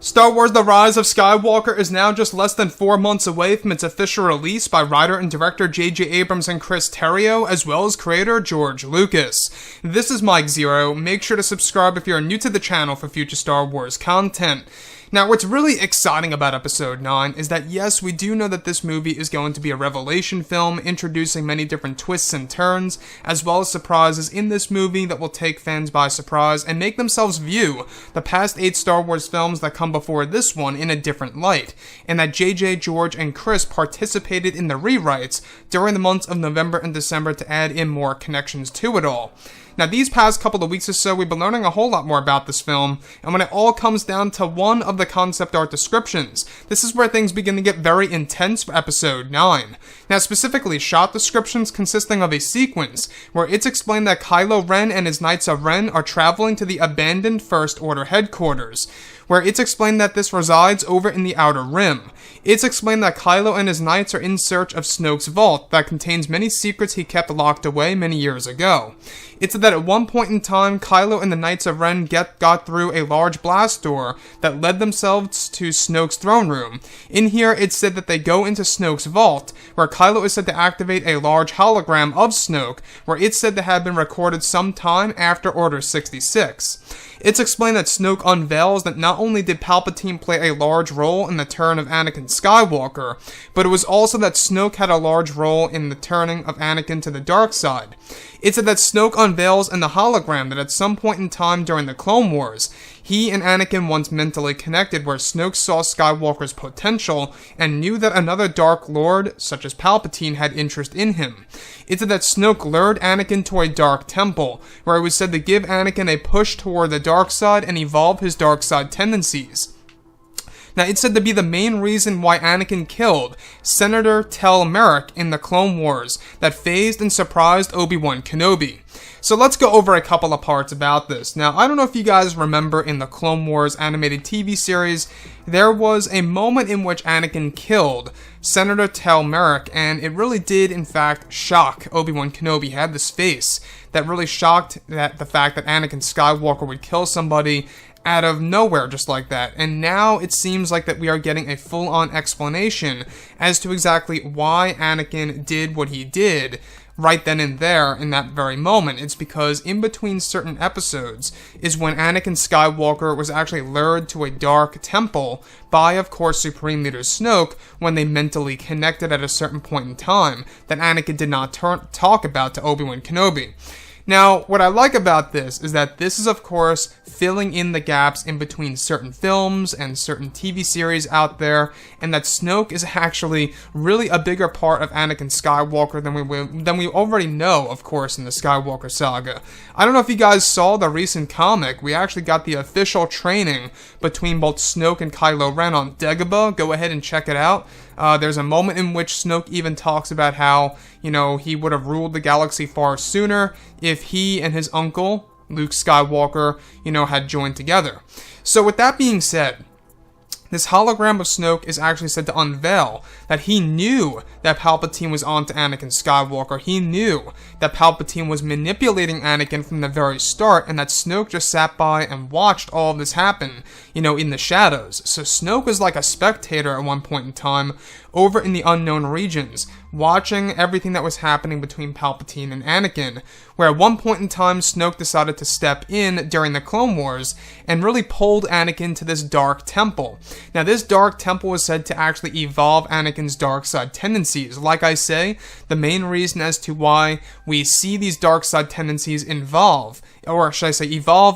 Star Wars The Rise of Skywalker is now just less than 4 months away from its official release by writer and director J.J. Abrams and Chris Terrio, as well as creator George Lucas. This is Mike Zero. Make sure to subscribe if you're new to the channel for future Star Wars content. Now, what's really exciting about Episode 9 is that yes, we do know that this movie is going to be a revelation film, introducing many different twists and turns, as well as surprises in this movie that will take fans by surprise and make themselves view the past 8 Star Wars films that come before this one in a different light, and that JJ, George, and Chris participated in the rewrites during the months of November and December to add in more connections to it all. Now, these past couple of weeks or so, we've been learning a whole lot more about this film, and when it all comes down to one of the concept art descriptions, this is where things begin to get very intense for Episode 9. Now, specifically, shot descriptions consisting of a sequence where it's explained that Kylo Ren and his Knights of Ren are traveling to the abandoned First Order headquarters, where it's explained that this resides over in the Outer Rim. It's explained that Kylo and his knights are in search of Snoke's vault that contains many secrets he kept locked away many years ago. It's said that at one point in time, Kylo and the Knights of Ren got through a large blast door that led themselves to Snoke's throne room. In here, it's said that they go into Snoke's vault, where Kylo is said to activate a large hologram of Snoke, where it's said to have been recorded sometime after Order 66. It's explained that Snoke unveils that not only did Palpatine play a large role in the turn of Anakin Skywalker, but it was also that Snoke had a large role in the turning of Anakin to the dark side. It's said that Snoke unveils in the hologram that at some point in time during the Clone Wars, he and Anakin once mentally connected, where Snoke saw Skywalker's potential and knew that another Dark Lord, such as Palpatine, had interest in him. It's said that Snoke lured Anakin to a dark temple, where it was said to give Anakin a push toward the dark side and evolve his dark side tendencies. Now, it's said to be the main reason why Anakin killed Senator Tel Merrick in the Clone Wars that phased and surprised Obi-Wan Kenobi. So let's go over a couple of parts about this. Now, I don't know if you guys remember in the Clone Wars animated TV series, there was a moment in which Anakin killed Senator Tel Merrick, and it really did, in fact, shock Obi-Wan Kenobi. He had this face that really shocked the fact that Anakin Skywalker would kill somebody out of nowhere just like that. And now it seems like that we are getting a full-on explanation as to exactly why Anakin did what he did right then and there in that very moment. It's because in between certain episodes is when Anakin Skywalker was actually lured to a dark temple by, of course, Supreme Leader Snoke when they mentally connected at a certain point in time that Anakin did not talk about to Obi-Wan Kenobi. Now, what I like about this is that this is, of course, filling in the gaps in between certain films and certain TV series out there, and that Snoke is actually really a bigger part of Anakin Skywalker than we already know, of course, in the Skywalker saga. I don't know if you guys saw the recent comic. We actually got the official training between both Snoke and Kylo Ren on Dagobah. Go ahead and check it out. There's a moment in which Snoke even talks about how, he would have ruled the galaxy far sooner if he and his uncle, Luke Skywalker, had joined together. So with that being said, this hologram of Snoke is actually said to unveil that he knew that Palpatine was onto Anakin Skywalker. He knew that Palpatine was manipulating Anakin from the very start, and that Snoke just sat by and watched all of this happen, in the shadows. So Snoke was like a spectator at one point in time over in the unknown regions, watching everything that was happening between Palpatine and Anakin, where at one point in time Snoke decided to step in during the Clone Wars and really pulled Anakin to this dark temple. Now, this dark temple was said to actually evolve Anakin's dark side tendencies. Like I say, the main reason as to why we see these dark side tendencies evolve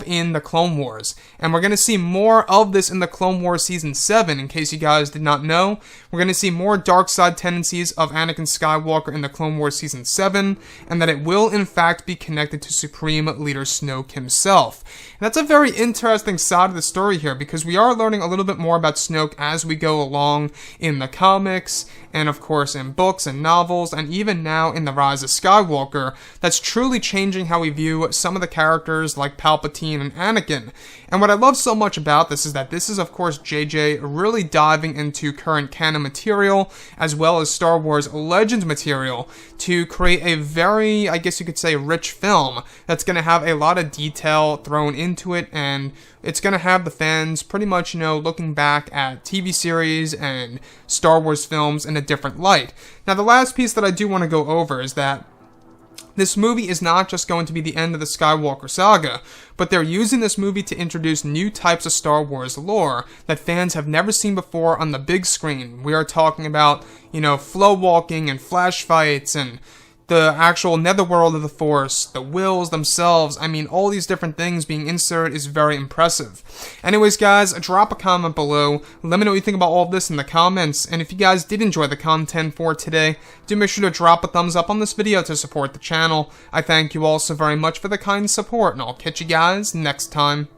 in the Clone Wars. And we're going to see more of this in the Clone Wars Season 7, in case you guys did not know. We're going to see more dark side tendencies of Anakin Skywalker in the Clone Wars Season 7, and that it will in fact be connected to Supreme Leader Snoke himself. And that's a very interesting side of the story here, because we are learning a little bit more about Snoke as we go along in the comics, and of course in books and novels, and even now in The Rise of Skywalker. That's truly changing how we view some of the characters characters like Palpatine and Anakin. And what I love so much about this is that this is, of course, JJ really diving into current canon material as well as Star Wars Legends material to create a very, I guess you could say, rich film that's going to have a lot of detail thrown into it, and it's going to have the fans pretty much, looking back at TV series and Star Wars films in a different light. Now, the last piece that I do want to go over is that this movie is not just going to be the end of the Skywalker saga, but they're using this movie to introduce new types of Star Wars lore that fans have never seen before on the big screen. We are talking about, flow walking and flash fights and the actual netherworld of the Force, the wills themselves. I mean, all these different things being inserted is very impressive. Anyways, guys, drop a comment below. Let me know what you think about all of this in the comments. And if you guys did enjoy the content for today, do make sure to drop a thumbs up on this video to support the channel. I thank you all so very much for the kind support, and I'll catch you guys next time.